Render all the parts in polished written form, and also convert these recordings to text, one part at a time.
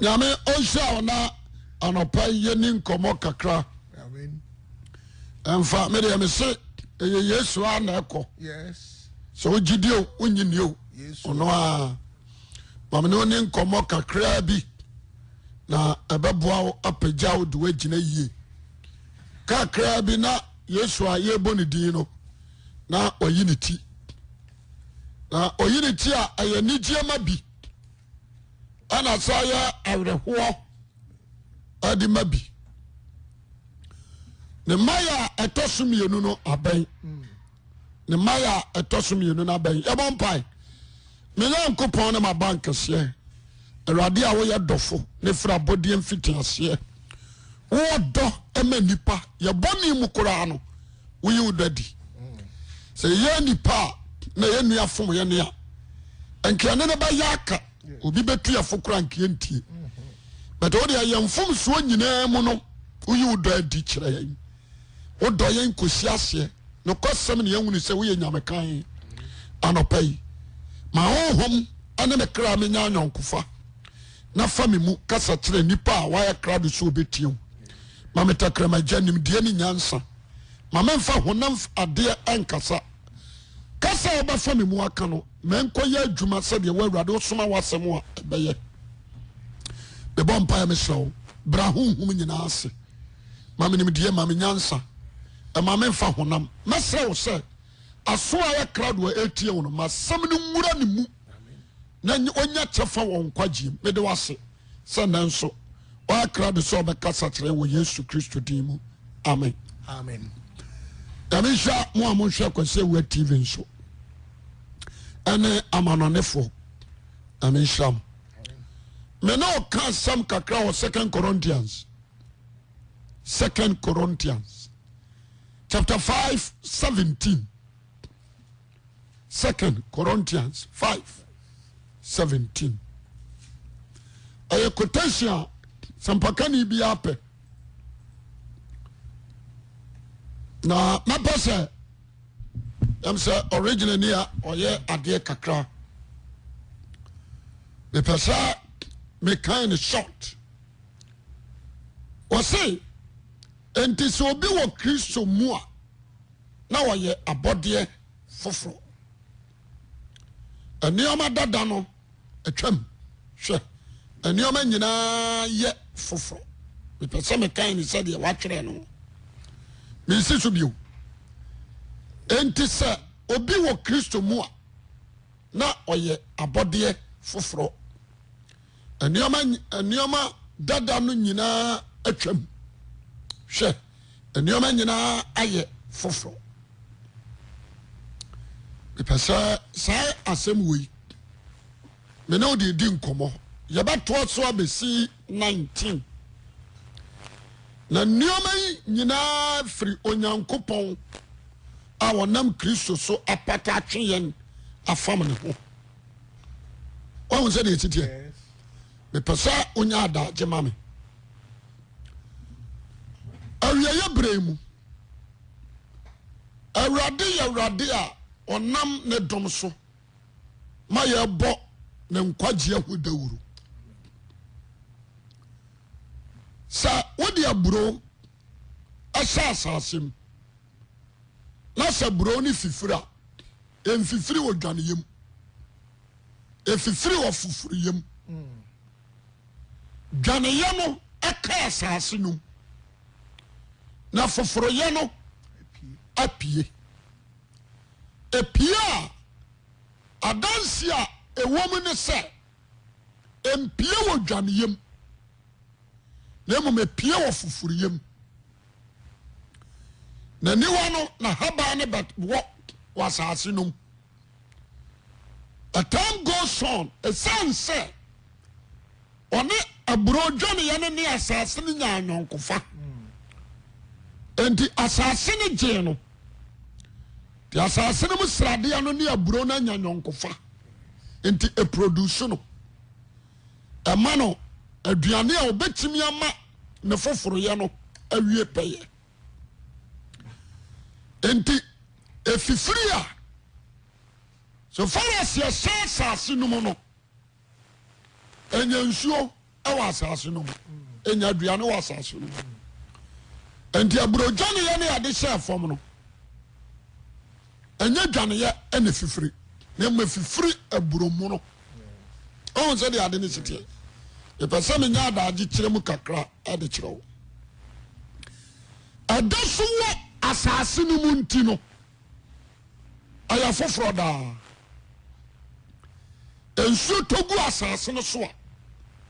Yame Osha ona anopa yeni nkomo kakra. Amen. Emfa me de me se Yesu ana ekọ. Yes. So gidio unyini o. Yes. Ono a mama no ni nkomo kakra bi na ebeboa wo apagya wo de wagina yie. Kakra bi na Yesu a yebo ne din no na oyini ti. Na oyini ti a ayanigye ma bi. Ana saya awreho adi mabi. Ne maya etosum yenu no aben. Ne maya etosum yenu no aben. Yabon pai. Me Nyankopon na ma bank se. Awurade a wo ye dofo ne fra bodi mfiti ase. Wo do ema nipa ye boni mu kura no. Wo yi udadi. Se ye nipa na ye nua fom ye nua. Enkiane ne ba yaka obi betu ya fokura nkie ntie. But wo de yemfom so nyina mu no wo yi udadi kire yen. Wo do yen kosi ase. No kosem ne yehunu se wo ye nyamekan anopai. Ma honhom ane me kra me nya nyonkofa. Na fa me mu kasa kire nipa a wa ya kra do so obetiem. Ma metakra ma janim de ni nyansa. Ma memfa honam ade enkasa. Kasa oba fa me mu aka no menkoye adwuma se de wa awurade osoma wasem a beye. Be bompa me hyew bra honhom nyina ase. Ma me nim de ma me nyansa. E ma memfa honam. Mesre wo se aso a ya kra do etie wo no masem no nwura ne mu. Na onya chefa wo nkwagye me de wase. Se nanso o kra do so be kasa kire wo Yesu Kristo din mu. Amen. Amen. Yamisha mo amonhwe kwase wo TV nso. Ene amanonefo. Amisha. Me no kan sam kakra o 2 Corinthians. 2 Corinthians chapter 5:17. 2 Corinthians 5:17. Aye quotation sampakani bi ape. Na mapase am say original near oye ade kakra. Me pesa me kind short. O say enti so obi wo Kristo mu a na oye abode foforo. Enioma dada no atwam hwe. Enioma nyina ye foforo. Me pesa me kind say de wa twere no. Me si so bio. Enti se obi wo Kristo mu a na oye abode foforo. Enioma dada no nyina atwam hwe. Enioma nyina aye foforo. Me pesa sai asem wi. Me no de di nkomo. Ye ba to so abesi 19. Na nioma nyina firi onyankopon a wonam Kristo so apata atwen afam ne ho. Won se de titie. Me pesa onya ada jema me. Awiye bremu. Awurade a onam ne dom so. Ma ye bo ne nkwagye ahudawuru. Sa wodi aburo asa asasem. Na sa buro ni fifira. Emfifiri odwaneyem. Efifiri ofufuriyem. Dwaneye no aka asase no. Na foforoye no apie. Epia adansia ewom ne se empie wodwaneyem. Na mo mepie wo fufuriyem. Na niwa no na haba ne bet wo wasase no. A time goes on, a son say one aburo dwane ye ne asase ne nyanwonkofa. Enti asase ne je no. Ti asase ne musrade ano ne aburo na nyanwonkofa. Enti e produce no. E ma no aduane a obetimi ama ne foforo ye no awie peye. Enti efifiri a so far as your asase no mo no enya nsuo ɛwɔ asase no mu enya aduane wɔ asase no mu enti aburogya ne yɛ ne yɛde hyɛ fam no ɛnyɛ dwaneyɛ ɛna fifiri na ɛma fifiri aburomu no ɔn sɛ de ade ne siteɛ ɛpɛ sɛ menya adagye kyerɛ mu kakra ɛde kyerɛ wo ɛda so wɔ asase no mu nti no ɛyɛ foforɔ daa nsuo tɔgu asase no so a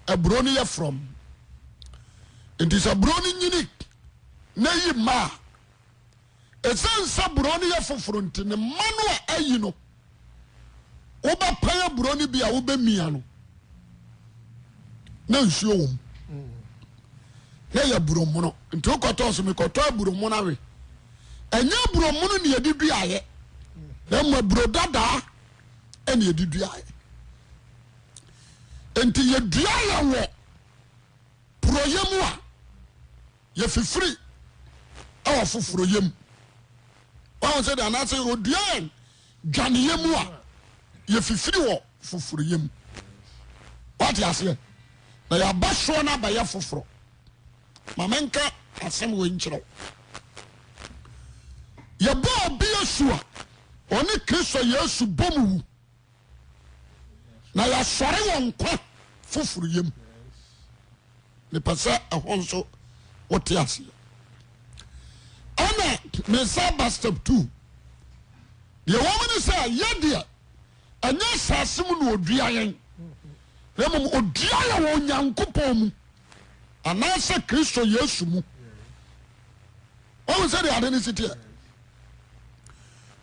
aburo no yɛ from nti sɛ aburo no nyini na yi mma a ɛsiane sɛ aburo no yɛ foforɔ nti ne mma no a ayi no wobɛpan aburo no bi a wobɛmia no na nsuo wɔ mu na yɛ aburomono nti wokɔtɔ so mekɔtɔ aburomono awe ɛnyɛ aburomono ne yɛde duayɛ na mmom aburo dadaa ɛne yɛde duayɛ enti yɛdua yɛ wɔ puroyɛ mu a yɛfifiri ɛwɔ foforo yɛ mu wɔn sɛ de anaasɛ yɛdua yɛn dwaneyɛ mu a yɛfifiri wɔ foforo yɛ mu wɔte aseɛ na yɛaba soɔ no abayɛ foforɔ ma menka asɛm wɔ nkyerɛw yɛbɔ obi asu a ɔne kristo yesu bɔ mu wu na yɛsɔre wɔ nkwa foforo yam mepɛ sɛ ɛhɔ nso wote aseɛ ɛna mensa ba step 2 deɛ wɔm ne sɛ yɛdeɛ ɛnyɛ asase mu na ɔdua yɛn na mmom ɔdua yɛ wɔ onyankopɔn mu anaasɛ kristo yesu mu ɔhu sɛ deɛ ade ne siteɛ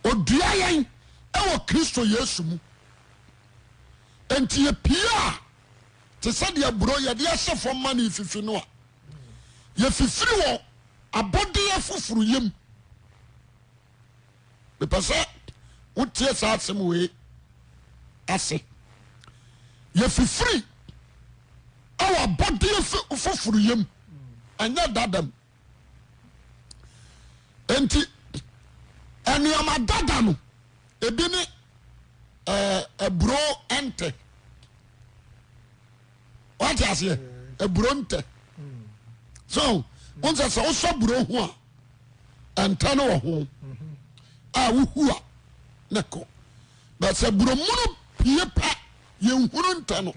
ɔdua yɛn ɛwɔ kristo yesu mu enti yɛpie a te sɛ deɛ aburo yɛde ahyɛ fam ma ne yɛfifi no a yɛfifiri wɔ abɔdeɛ foforo yam mepɛ sɛ wotie saa asɛm wei ase yɛfifiri ɛwɔ abɔdeɛ foforo yam ɛnyɛ dadam enti ɛnneɛma dada no ebi ne aburo ɛntɛ wate aseɛ aburo ntɛ so wọn sɛ sɛ wosɔ aburo ho a ɛntɛ no wɔ ho a wohu a ne kɔ but sɛ aburo mu no pie pɛ yɛnhunu ntɛ no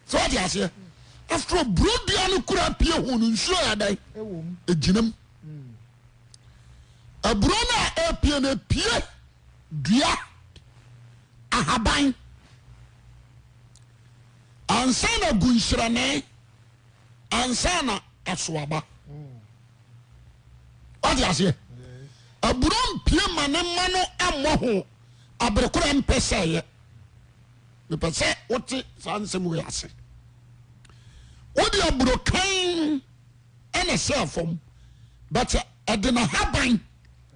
so wate aseɛ after aburo dua no kura pie ho no nsuo yɛ dɛn ɛgyinam aburo no a ɛpie no pie dua ahaban ansa na gu nhyirane ansa na asoaba wate aseɛ aburo mpie ma ne ma no ammɔ ho aberekora mpɛ sɛ ɛyɛ mepɛ sɛ wote saa nsɛm wei ase wode aburo kan ɛna sɛ fam but ɛde na haban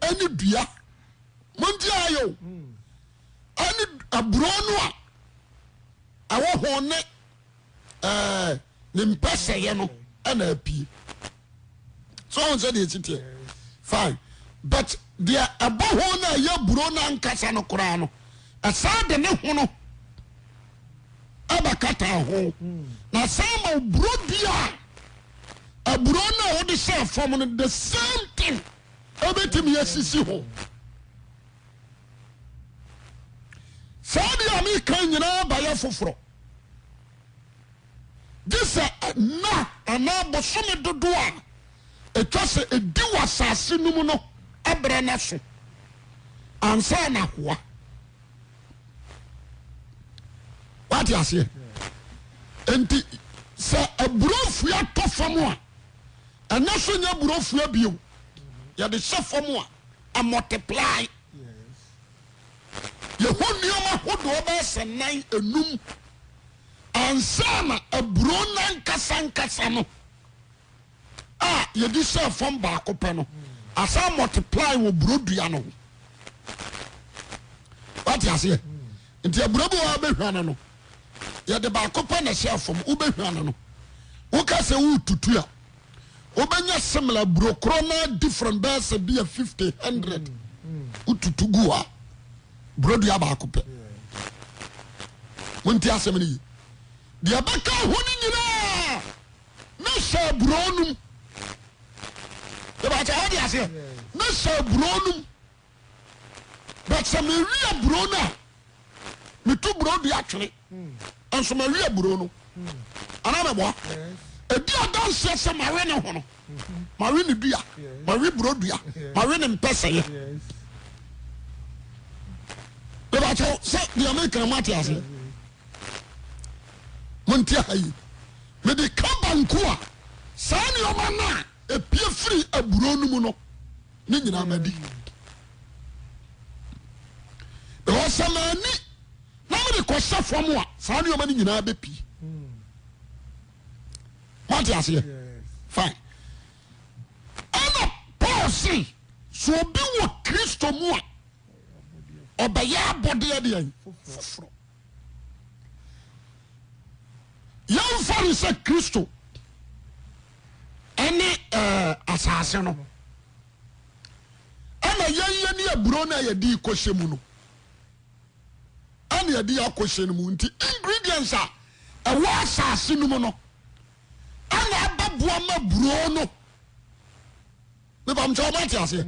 ɛne dua monti ayɛ ɛne aburo no a ɛwɔ ho ne ne mpɛ sɛyɛ no ɛna apie so ɔn sɛ deɛ ɛsiteɛ fine but deɛ ɛbɔ ho no a ɛyɛ aburo no ankasa no koraa no ɛsaa de ne ho no ɛbɛkata ho na saa ma aburo dua a aburo no a wode hyɛ fam no the same thing ɛbɛtumi asisi ho saa deɛ a meka nyinaa bayɛ foforɔ gye sɛ na anaa bosome dodo a ɛtwa sɛ ɛdi wɔ asase no mu no ɛberɛ no so ansa na hoa wate aseɛ enti sɛ aburo fua tɔ fam a ɛnɛ so nyɛ aburo fua bio yɛde hyɛ fam a amultiply yɛho nneɔma hodoɔ bɛyɛ sɛ 9 enum ansa na aburo nankasa no a yɛde hyɛ fam baako pɛ no asa multiply wɔ buro dua no ho wate aseɛ nti aburo bi wɔ bɛhwane no yɛde baako pɛ na hyɛ fam wobɛhwane no woka sɛ wotutu a wobɛnya similar aburo korɔ na different bɛyɛ sɛ bi a 50 100 wotutu gu a buro dua baako pɛ wonti asɛm no yi deɛ bɛka ho no nyinaa na hyɛ aburo num yɛbɛkyɛ wode aseɛ na hyɛ aburo num but sɛ mewi aburo no a meto buro dua atwene nso mawi aburo no anaa mɛboa ɛdi adanseɛ sɛ mawe ne ho no mawe ne dua mawe buro dua mawe ne mpɛsɛyɛ yɛbɛkyɛ sɛ deɛ mekra mo ate ase monte ha yi mede ka banko a saa nneɔma no a ɛpie firi aburo no mu no ne nyinaa madi because sɛ maani na mede kɔhyɛ fam a saa nneɔma no nyinaa bɛpie moate aseɛ fine ɛna Paul se sɛ obi wɔ Kristo mu a ɔbɛyɛ abɔdeɛ deɛ foforɔ yɛmfa no sɛ Kristo ɛne asase no ɛna yɛyɛ ne aburo no a yɛde kɔhyɛ mu no ɛne yɛde akɔhyɛ no mu nti ingredients a ɛwɔ asase no mu no ɛna ababoa ma aburo no mepamkyɛ wobɛte aseɛ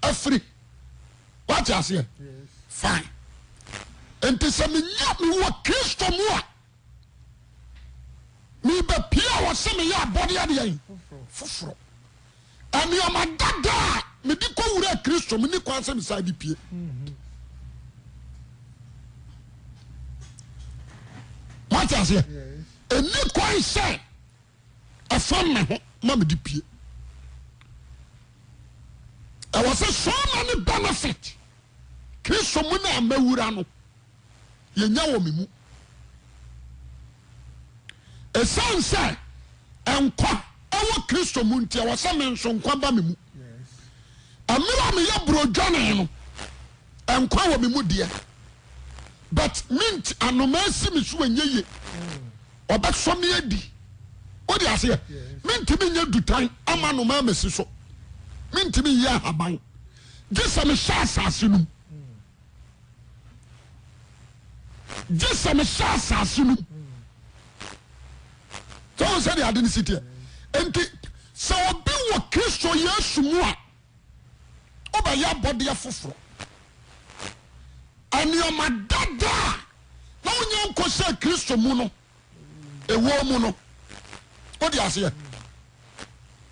afiri wate aseɛ fine enti sɛ menya mewɔ Kristo mu a mebɛpie a wɔ sɛ meyɛ abɔdeɛ deɛ foforɔ ɛneɔma dada a mede kɔwura Kristo mene kwan sɛ mesaa de pie wate aseɛ ɛni kwan sɛ ɛfa me ho ma mede pie ɛwɔ sɛ so many benefit Kristo mu na mawura no yɛnya wɔ me mu ɛsiane sɛ ɛnkwa ɛwɔ Kristo mu nti ɛwɔ sɛ me nso nkwa ba me mu ɛmmerɛ a meyɛ burodwane no ɛnkwa wɔ me mu deɛ but mint anoma asi me so anyɛ ye ɔbɛsɔ me adi wode aseɛ mentimi nyɛ dutan ama anoma amasi so mentimi yɛ ahaban gye sɛ mehyɛ asase no gye sɛ mehyɛ asase no sɛ wo sɛde ade no siteɛ enti sɛ obi wɔ Kristo Yesu mu a wobɛyɛ abɔdeɛ foforɔ ɛneɔma dada a na wonya nkɔ sɛ Kristo mu no ɛwɔ mu no wode aseɛ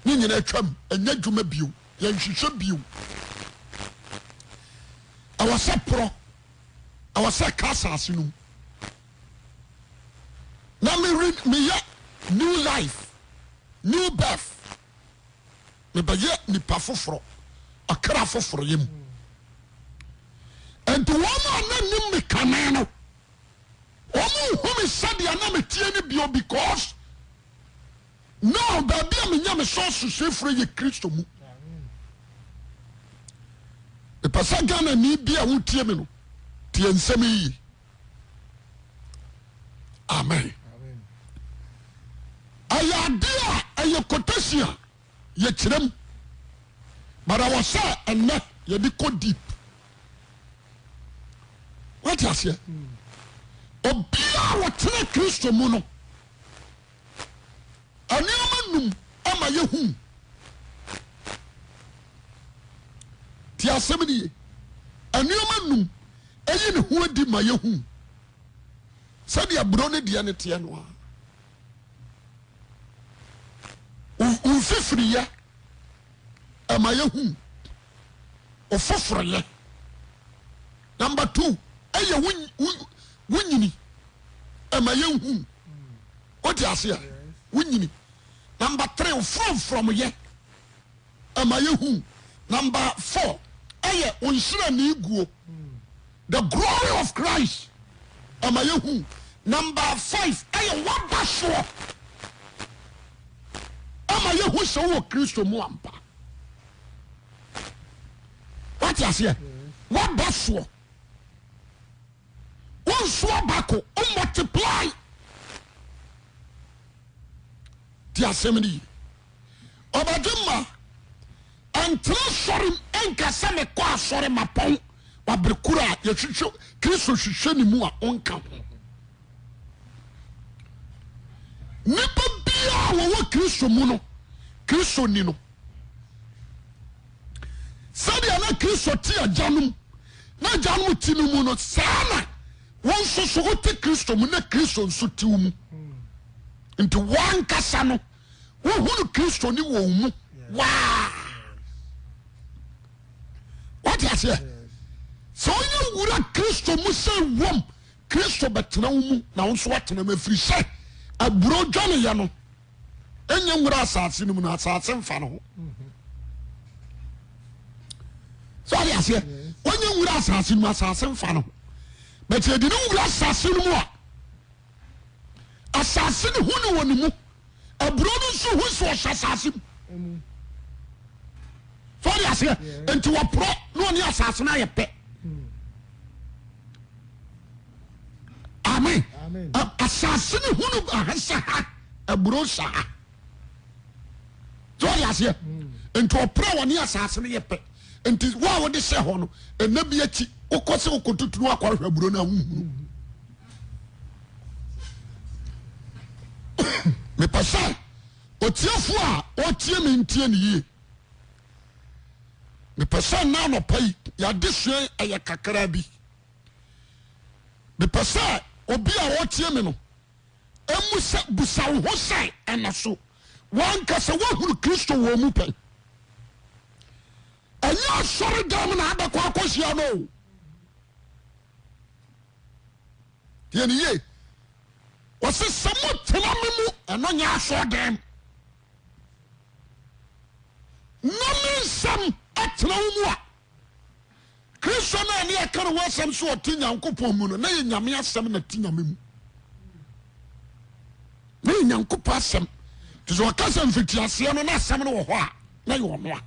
ne nyina atwam ɛnya dwuma bio yɛnhwehwɛ bio ɛwɔ sɛ porɔ ɛwɔ sɛ ka asase no mu na meyɛ new life new birth mebɛyɛ nipa foforɔ akra foforɔ yɛ mu enti wɔn a na nim me kane no wɔn hu me sɛdeɛ na metie no bio because now baabi a menya me sɛ susufrɛ yɛ Kristo mu mepɛ sɛ Ghana ni bi a wotie me no tie nsɛm yiye amen ɛyɛ ade a ɛyɛ kotasi a yɛkyerɛm but ɛwɔ sɛ ɛnɛ yɛde kɔ deep wate aseɛ obiaa wɔtena Kristo mu no ɛnneɔma num ama yɛhu ti asɛm ne ye ɛnneɔma num ɛyi ne ho adi ma yɛhu sɛdeɛ aburo no deɛ ne teɛ no a wofifiriyɛ ɛma yɛhu ɔfoforɔyɛ number 2 ɛyɛ wonyini ɛma yɛhu wote aseɛ wonyini number 3 wofrɔmfrɔmyɛ ɛma yɛhu number 4 ɛyɛ ɔnhyira ne guo the glory of Christ ɛma yɛhu number 5 ɛyɛ waba soɔ ama yɛhu sɛ wowɔ Kristo mu ampa wate aseɛ waba soɔ wonsoɔ bako multiply ti asɛm ne yi ɔbɛdwe ma ɛntena sɔre ɛnka sɛ mekɔ asɔre mapɔn wabere koro a yɛhwehwɛ Kristo hwehwɛ ne mu a ɔnka ho nipa bia wo Kristo mu no Kristo ni no sadia na Kristo ti ajanum na janum ti no mu no sana won so wo ti Kristo mu na Kristo nso ti mu nti wan kasa no wo hunu Kristo ni wo mu wa what you say so you wura Kristo mu se wom Kristo betena mu na won so atena mafiri se aburo dwane ya no enye wura asase no mu na asase mfa no so you say onye wura asase no asase mfa no but you didn't wura asase no mu a asase no hu no woni mu aburo no so hu so asase so you say enti wo pro no ni asase na ye pe amen asase ni hunu ahasa aburo sa so ya se ento opra woni asase ni yepe enti wa wo de se ho no enabi achi ukose ukotutunu akwa aburo na hu me pasa otiefo a otie me ntie ni yi me pasa na no pai ya de sue eye kakra bi me pasa obi a wotie me no emu se busa wo sai anaso wan ka se wo huru Kristo wo mu pen anya sori dam na abakwa akosia no tieni ye wose samo tena memu eno nya aso dem no mi sam atena mu a Kristo na ne akara wasam so otinya nkopon mu no na ye nyame asem na tinya memu na ye nyankopon asem tizo wakasa mfiti ase no na asem no wo ho a na ye ono a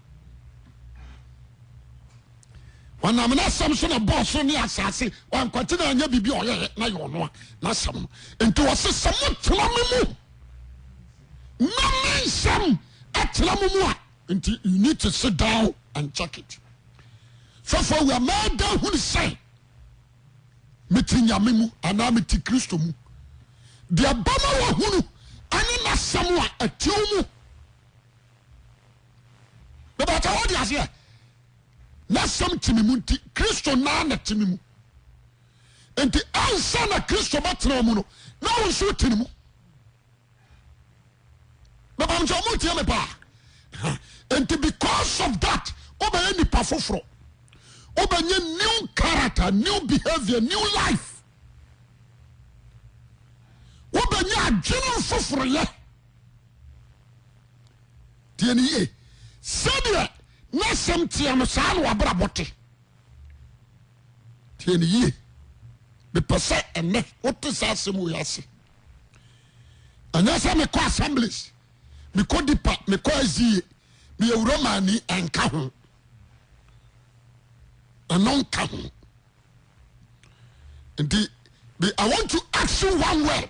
wana me na asem so na boss ne asase wan kwate na anya bibi oyeye na ye ono a na asem no enti wose samo tena memu na me nsam atena memu a enti you need to sit down and check it. So we are made down who say meti nyame mu ana meti Kristo mu de abama wa hunu ani na samwa atio mu be ba ta wodi ase na sam timi mu nti Kristo na timi mu enti ansa na Kristo batena mu no na won so tini mu be ba mjo mu tie me pa enti because of that oba ni pa foforo obanye new character, new behavior, new life. Obanye adwene foforo ye. Tieni ye. Sadia na sem tia no sa no abrabote. Tieni ye. Me pese ene wote sa sem wo yase. Anya sa me ko assemblies. Me ko dipa, me ko azie. Me euromani enka ho. And non-come. I want to ask you one word.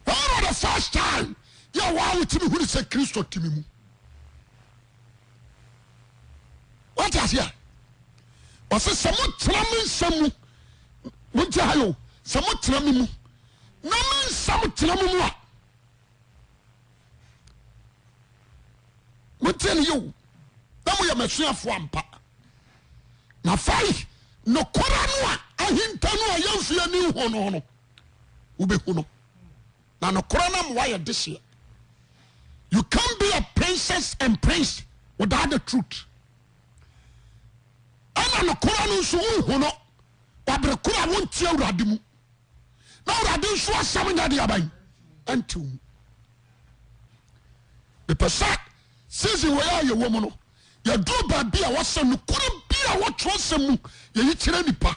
When was the first time you were with me who is a Christo to me? What is here? Was someone tramming some? What are you? Someone tramming? No man, some tramming. What tell you? Now we are machine for one part. Na fai no kora no a ahinta no a yamfia ni ho no ubehu no na no kora na mwa ye this year. You can't be a princess and prince without the truth. Ana no kora no so ho no wabre kora won tie urade mu na urade so asam nya de aban antu the person says we are your woman no ya do ba bia wasa no kora what trust mu ye kire nipa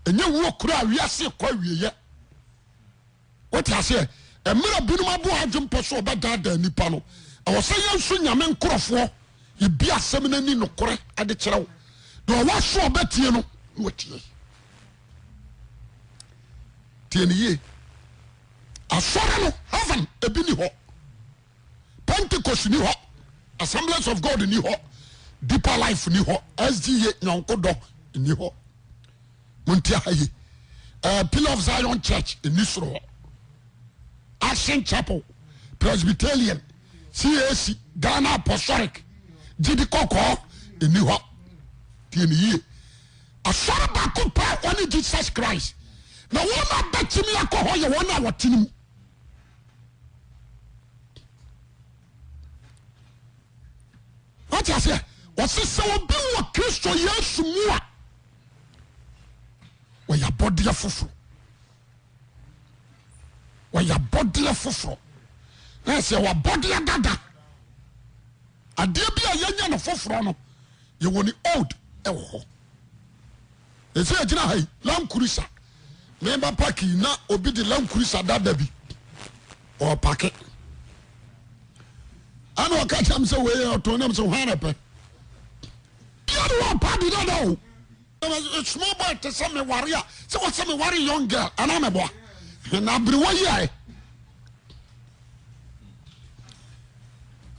enye wo kura wiase kwa wiye what I say emira binum abo adwempo so obada nipa no e wo se yenso nyame nkorofo ye bia asem na ni nokore ade kire wo do wa so obatie no wotie tieni ye asore no heaven ebi ni ho Pentecost ni ho Assemblies of God ni ho Deeper Life ni ho SDA nyankodo ni ho muntia haye Pillar of Zion Church ni soro Passion Chapel, Presbyterian, CAC, Ghana Apostolic, Jidi Koko, in New York. A son of a only Jesus Christ. Now, one of bet me alcohol, you want our team. What I say? What's this so be what Christo yes more? Where your body of fufu. Where your body of fufu. I say, what body of dada. A dear be a young of fufu. You want the old. They say, hey, Lam Kurisa. Member Paki, na obi the Lam Kurisa that baby. Or packet. I know I catch them so way out to them so hard up. You don't want party, don't know. A small boy to some warrior. So what's some warrior young girl? And I'm a boy. And I'll be 1 year.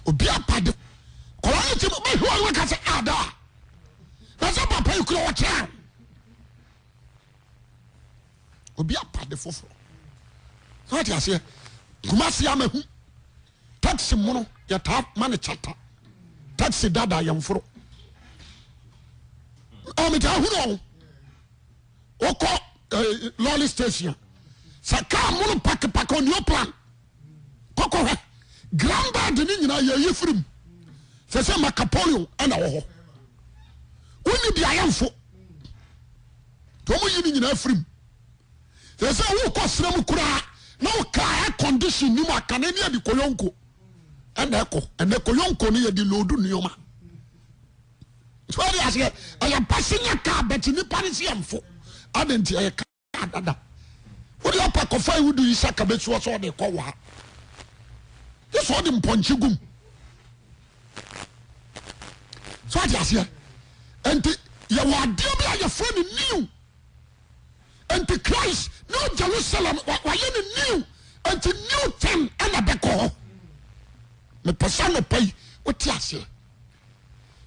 Obia party. Colonial to me who I look at Ada. That's a papa you could watch out. Obi apa de foforo. So what you say? Kumasi amehu. Taxi mono ya ta mane chata. Taxi dada yamforo. O me ta hu no. Oko lolly station. Saka mono pack on your plan. Koko he. Grandpa de ni nyina ye yefrim. Se se Macapolio ana wo ho. Woni bia yamfo. To mo yini nyina afrim. Se se wo kosram kura na wo ka air condition ni mo akane ni adi koyonko. Ene koyonko ni adi lodu nioma. So ade ase aya pasenya ka bet ni parisi yamfo. Adenti aya ka dada. Wo dia pa kofa wudu isaka betu so de ko wa. This all the ponchi gum. So ade ase and you are dear your friend new. And Christ, no Jerusalem, why you new, and new thing and a beco. The person pay what you say.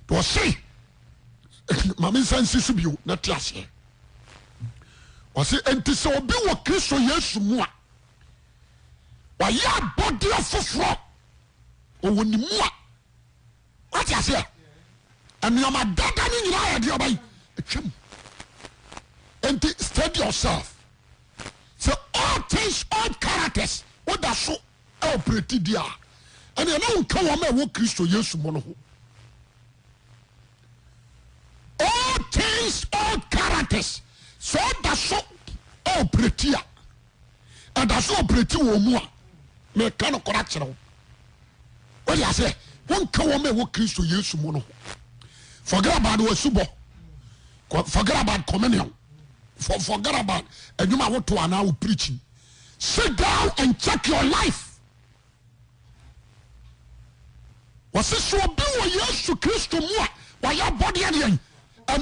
To say, Mammy senses of you, not yes. Was it and to so be what Christ yes more? Why ya body of fro? Or when you more? What you say? And you're my dad in your idea by and study yourself. So all things, all characters, what that so all pretty dear. And you know come on what Christ yes mono. All things, all characters, so that so all pretty. And that's all pretty woman. Me kind of correction. What you say? One come on what Christ yes mono. Forget about what subo. Forget about communion. Forget about and you might want to now preaching. Sit down and check your life. Was this so be what yes to Christ more? Why your body and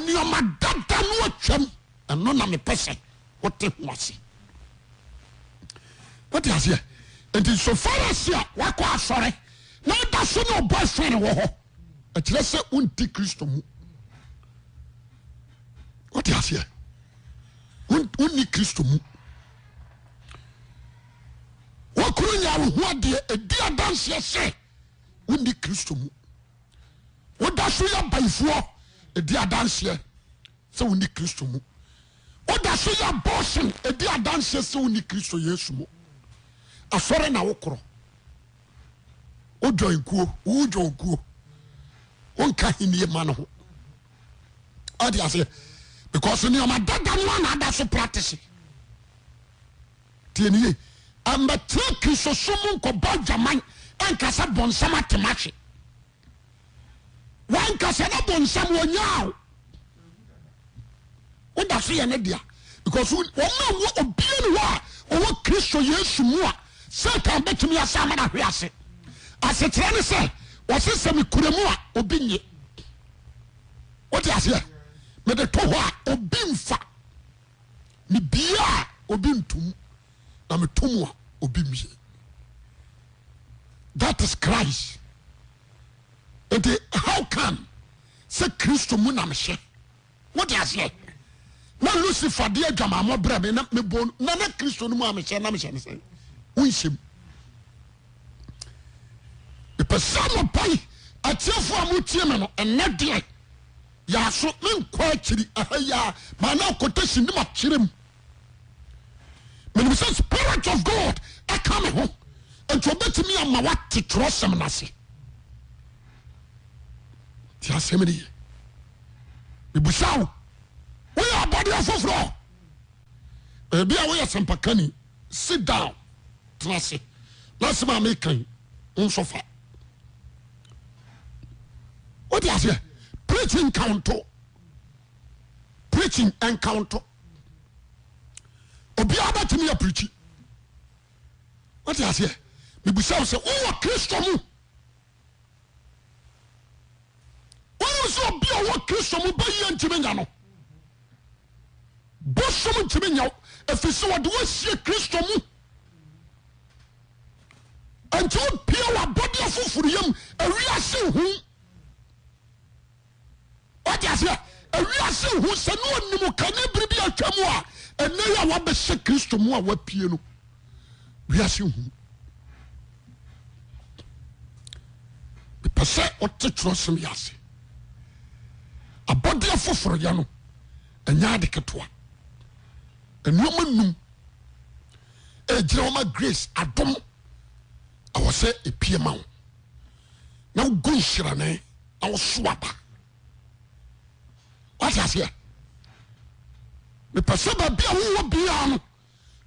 you're my dad no chum and none of me person. What it was. What is here? And in so far as here, what was sorry? Now that's no boyfriend war. Let's say unti Christo. What is here? Unni Christo. What could you have a dear dance say? Unni Christo. What does you have by for a dear dance here? So unni Christo. What does you have bossing a dear dance so unni Christo yesumo? A foreign okro. Ujo go. One kahini man. What do you say? Because you my dad one that's a practice. Tieni, I'm a tricky so someone ko Benjamin and Casa Bonsama Timachi. One Casana Bonsam now. What does he an idea? Because one man what a being or what Christo yes more. Certain bet me a salmon of Riase. As a trainer say, was it semi Kuremua or Binye? What is here? Me de tohwa obimfa me bia obintum na me tomwa obimie. That is Christ. And how come say Christ mu na me hye? What is here? Na Lucifer de adwama mo bra me na me bon na Christ no mu am hye na me hye ne say unhyem pesano pai atiefo amutie me no enne de ya so menkwa akiri ahaya mana quotation ni ma kirem me say spirit of God e come ho ento betimi ama wat trosem na se ti asemri ibusaw we are body of foforo bia we sempakani sit down trase let's ma make kan unsofa what you say preaching encounter obi abatimi ya preach what you say me busaw say o Kristo mu o so obi o Kristo mu bayi antime nya no bosom antime nya efisi wo de wo sie Kristo mu anti o pia wa body afufuru yam awiase hu what you say awiase hu se no onimu kanibri bi atwamu a ene ya wa be se Kristo mu a wa pie no wiase hu pese o te trosem yase abode afoforo ya no enya de ketoa enuoma num ejira oma grace adom awose epie ma wo na go shira ne awoso aba what you say me pese ba bia wo bia no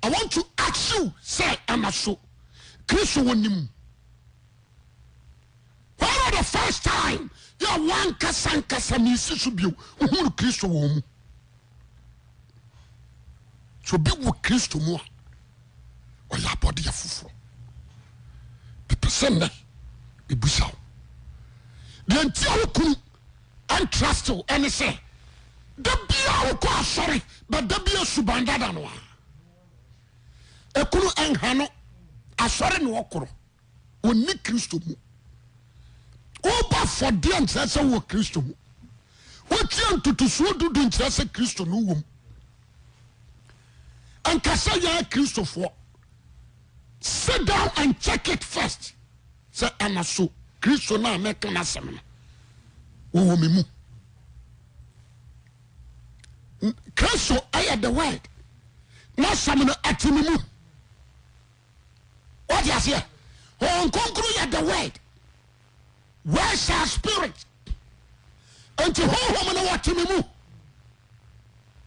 I want to ask you say amaso Kristo wonim for the first time you one kasa mi sisu bio uhuru Kristo wo mu so bi wo Kristo mu o ya body ya fufuro person na ibusaw de ntia wo kunu and trust you and say the bia wo kwa sorry but the bia subanda da no ekunu enhano asore ne okoro oni Kristo mu oba for the answer wo Kristo mu wotia ntutusuo dudu nkyerese Kristo no wom ankasa ya Kristo for sit down and check it first say anaso Kristo na make na sem wo me mu Kristo aya the word na sam no atimi mu what you say on conclude ya the word where's our spirit and to home na watimi mu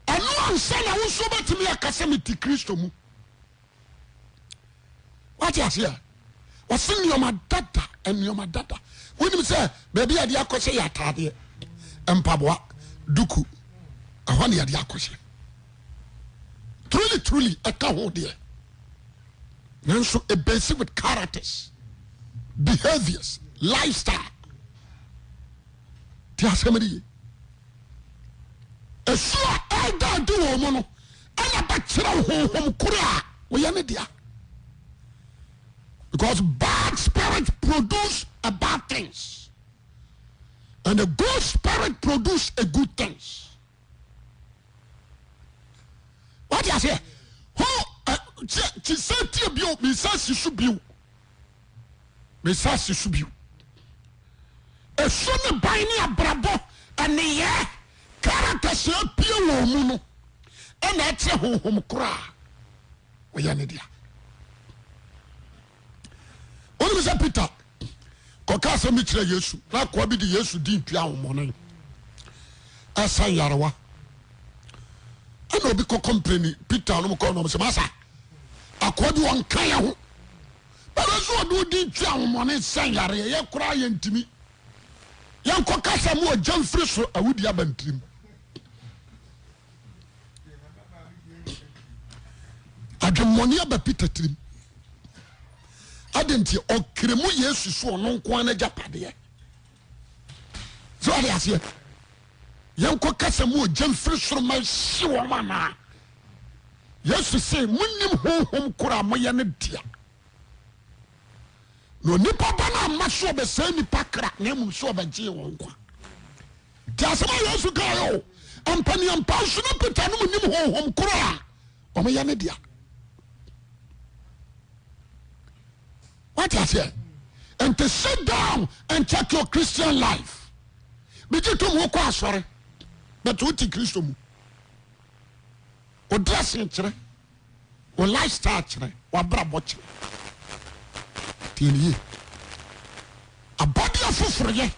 anu ansa na wo so betimi akasa meti Kristo mu what you say what's in your data and your data when you say baby ade akose ya tade empaboa duku ahwane ade akose truly aka ho de nanso a basic with characters behaviors lifestyle ti asemri esua elda do wo mo no ana ba kira ho kura wo ya ne dia because bad spirits produce a bad things and a good spirit produce a good things. What you say? Who ti say ti bio mi sa si su bio e so ne ban ni abrabo ane ye character se pie wo mu no e na ete honhom kura wo ya ne dia onu se Peter ko ka se mi kire Yesu na ko bi di Yesu di ntwa ahomone asan yarewa ana obi ko complain Peter no ko no se masa akodi won kan ya ho baba so do di ntwa ahomone san yare ye kura ye ntimi yan ko ka se mo jam free so awudi abantrim adwemoni aba Peter trim adenti okremu Yesu so no nko na japade so ade ase yanko kasa mu jam firi ma si wo mana Yesu say munim honhom kura moye ne dia no nipa bana maso be say nipa kra na mu so be je won kwa ti asema Yesu ga yo ampani ampa so no Peter no munim honhom kura o moye ne dia what you say and to sit down and check your Christian life. But you don't walk sorry. But what is Christian? Or dressing, or lifestyle, or brabot. A body of fufre,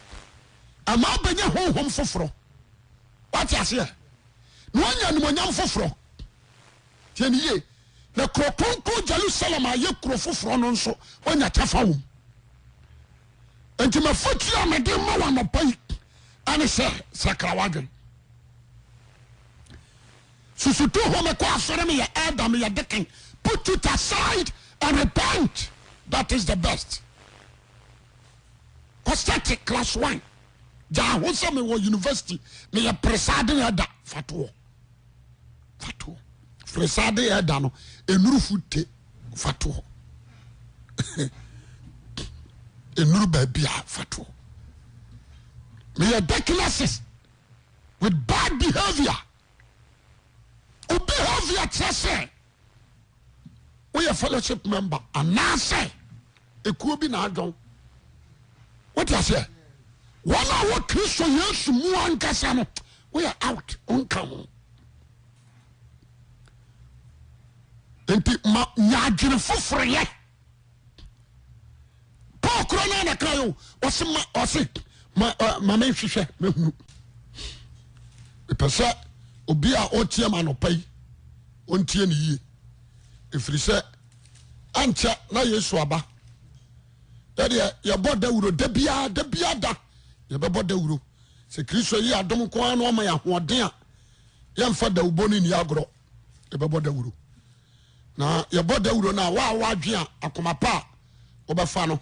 a man be home fufro. What is here? No one yam fufro. Tieni ye, the Krokonko Jerusalem, a ye crofufron so when you tafa. And to my foot, you are my dear one of pay. And say, Sakrawagan. Susutu home kwa Adam ya decking. Put it aside and repent. That is the best. Static class 1. Jahosa me wo university. Me ya presade ya da fatuo. Fatuo. Presade ya da no. Enuru fute fatuo. Enuru baby fatuo. Me ya da classes with bad behavior. O behavior tese. We a fellowship member. And now say, it could be now done. What you say? One hour Christian yes, one casano. We are out. Uncome. Enti ma nyagene foforo ye. Paul Corona na kayo. Wasi ma menhwehwe mehunu. Epese obi a otie ma no pai. Ontie ne yie. Efiri se ancha na Yesu aba. Ya boda uro da bia da. Ya be boda uro. Se Kristo yi adom ko an o ma ya hoden a. Ya mfa da uboni ni agro. Ya be boda uro. Na ya boda uro na wa adwen a akoma pa obefa no.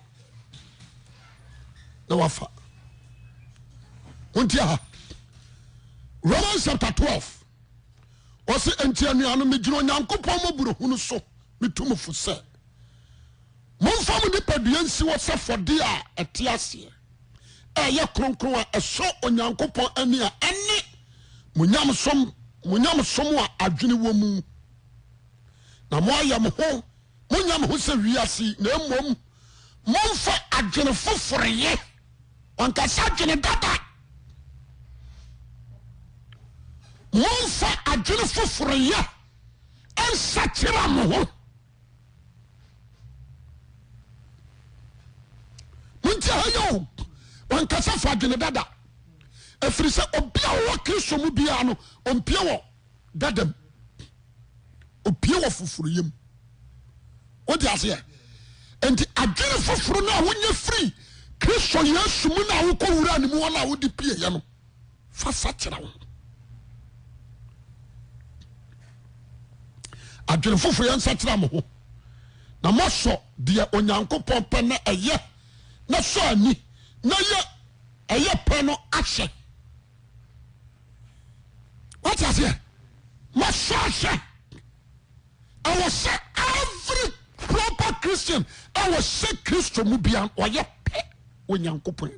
Na wafa. Untia ha. Romans chapter 12. Wasi entianu anu mi jino nyankopon mo buru hunu so mitumu fuse. Momfa mu nipadua nsi wo se fode a etiase. Eye kronkron a eso onyankopon ani a ene munyam som a adwene wo mu. Na mo ayam ho munyam ho se wiase na emom momfa adwene foforeye. Wankasa adwene dada. Momfa adwene foforeye ensakira mo ho. Munti hayo wankasa fa adwene dada. Efiri se obia wo Kristo mu bia no ompie wo dadam. Opie wo foforeyem. Odi ase enti adwene foforo na wonye free Kristo Yesu mu na wo ko wura ne mu wona wo di pie ye no fa sakira wo. Adwene foforo yan sakira mo ho. Na mo so de onyankopon pe na eye na so ani na ye eye pe no ahye. What is here? My son, I was say every proper Christian, I was say Christian mubian or ye pe when yankopon.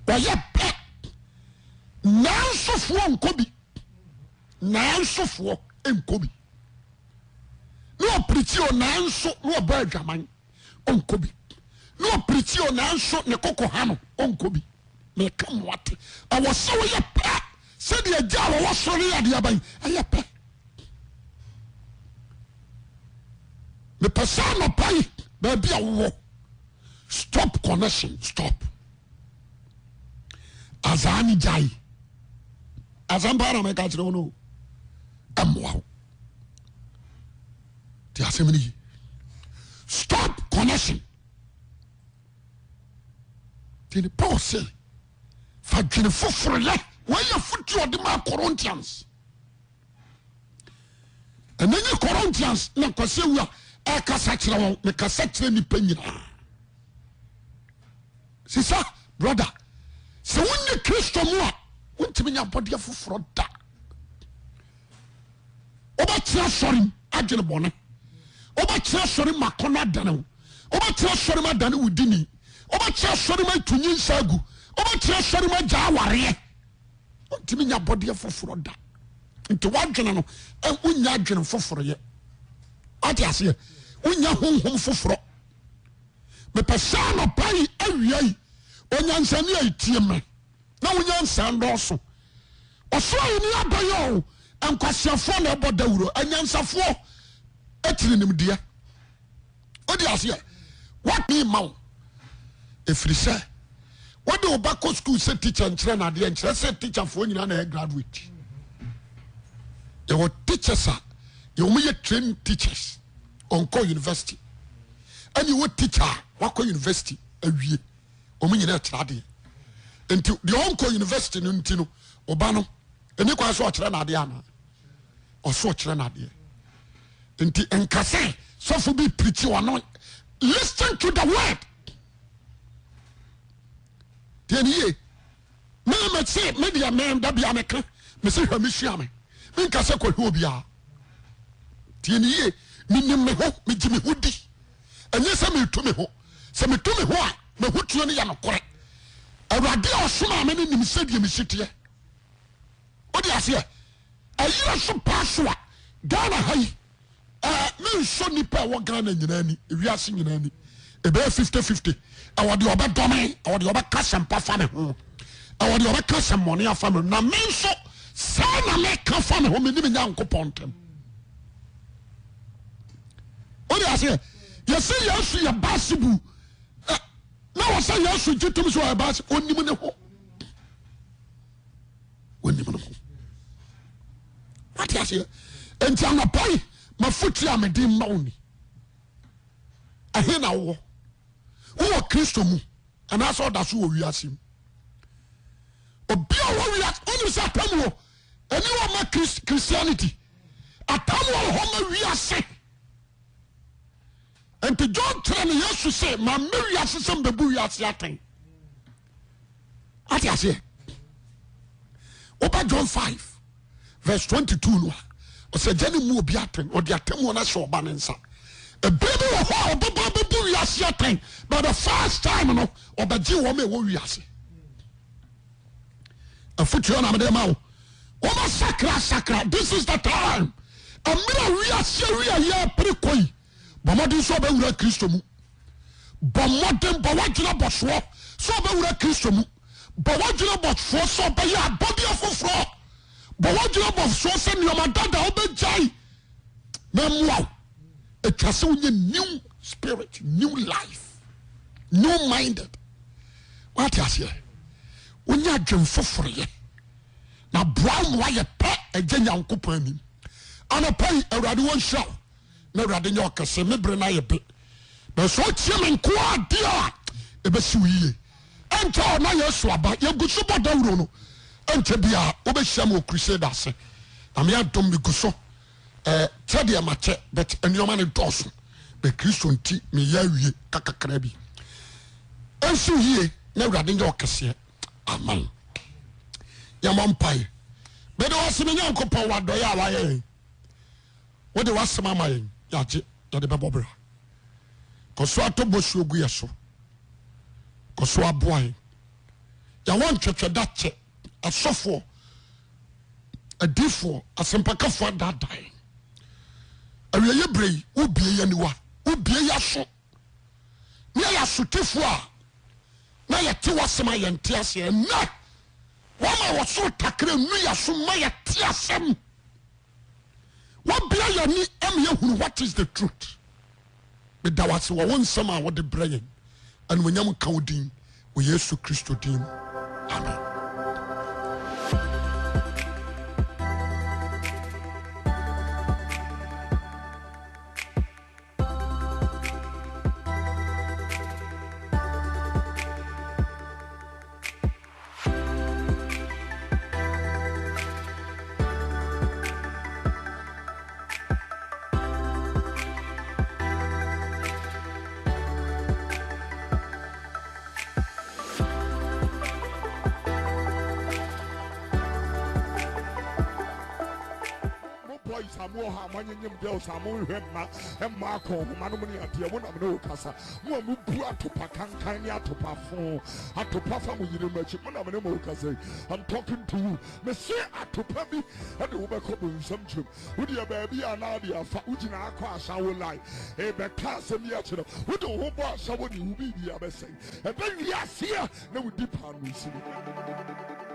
Or ye pe nan so fo nkobi. Nan so fo enkobi. No preach o nan so no ba adwaman onkobi. No preach o nan so ne kokko hano onkobi. Me come what? I was so ye pe. Said the Java was sorry at the Abai. I pay. The person of pay, baby, a war. Stop connection, stop. Azani Jai. Azambara, my catch, no. Wow. The assembly. Stop connection. Till the Paul say, Fajin for why you foot you the Corinthians? And then the Corinthians, na kwase we a kasachira me kasachira ni panyina. Sisa, brother, se wonni Kristo mu a, wontimi nya body afoforo da. Oba tira sori adwene bone. Oba tira sori makona dane. Oba tira sori ma dane udini. Oba tira sori ma tunyi nsagu. Oba tira sori ma jaware. Timi nya body foforo da nti wadwene no unya adwene foforo ye ati ase unya honhom foforo me pesa no pai awiai onyansani aitie me na onyansa ndoso oso ni abayo ankwasiafo na ebo dawuro anyansafo etiri nimdia odi ase what me maw efrise what do obako school say teacher nkyere na de nkyere say teacher fo nyina na graduate they were teachers you me train teachers on co university and you were teacher wako university awie o me nyina kyere ade enti the onco university no ntino oba no eni kwa so kyere na ade ana o so kyere na ade enti enkase so for be preach one listen to the word tieniye me say media men da bia meka me say hwa me hua me nkase ko hwa bia tieniye minim me ho me gimi hudi enye se me to me ho se me to me ho a me hutuo ne ya no kore awurade osoma me ne nim se die me hyetie odi ase ayi so paswa Ghana hai me so nipa wo Ghana nyina ni ewiase nyina ni ebe 50-50 awode oba dome awode oba kasempa fa me ho awode oba kasemone afa me na me so sa na me ka fa me ho me ni me nyankopon tem odi ase yesi yesu ya basibu na wasa yesu jitum so ya bas onim ne ho what ase enti anapai mafuti amedi mauni ahena wo Kristo mu ana so da so wo wiase obi o wiase onu sa tamu eni wo ma Christianity atamu ho ma wiase enti John train yesu say ma me wiase sem bebu wiase aten ati ase oba John 5 verse 22 no o se jani mu obi aten o de atamu na so oba nensa a baby wo oba bebu wiase aten but the first time no obaji wo me wo wiase afutuo na me dem awo wo ma sakra this is the time amira wiase wiase prekoi bomodin so ba wura Kristo mu bomodin bo wagina boswo so ba wura Kristo mu bo wagina boswo so ba ya body afofro bo wagina boswo se nioma dada obejai na muaw etwase unye new spirit, new life, new minded. What is here? When you are dream for ye, now brown wire pet a genial coupon. And a pay a radio show. No radioca, say me brenna a bit. But so Chiman quad dear, a besui. Enter na your swabba, your good super dauno. Enter be a obeshamo crusaders. I'm here to be gusso. Tadia mache, but a new man in Dawson. Be Christian tea me yawi kakakrabi enso hie na awurade nje okese aman ya mampai be do waseme nyankopon wadoye awaye wo de wasema maye yaje ya de bebobra koso atobosu ogu yeso koso aboai ya won twetwe dache asofo adifo asempakafo dadai awiye brei ubie yaniwa ubie yaso na ya sotifo a na ya te wasema ya ntiase na wama waso takre nu yaso ma ya tiasem wabia ya ni am ye hunu what is the truth be dawase wo nsema a wo de brayen an wonyam kaudin wo Yesu Kristo din amen. ha manyem girls amo hwemma emma ko ma no mani ade wo na me no kasa mo mu bu atopa kankan ni atopa fo atopa fa mo yire machi mo na me no kasa I'm talking to you me say atopa bi ade wo be ko bo nsam chum wo de baabi ana de afa wo gina akọ asawo lai e be ka asem ya chiro wo de wo bo asawo ni wo bi ya be say e be wi ase na wo di pa no sini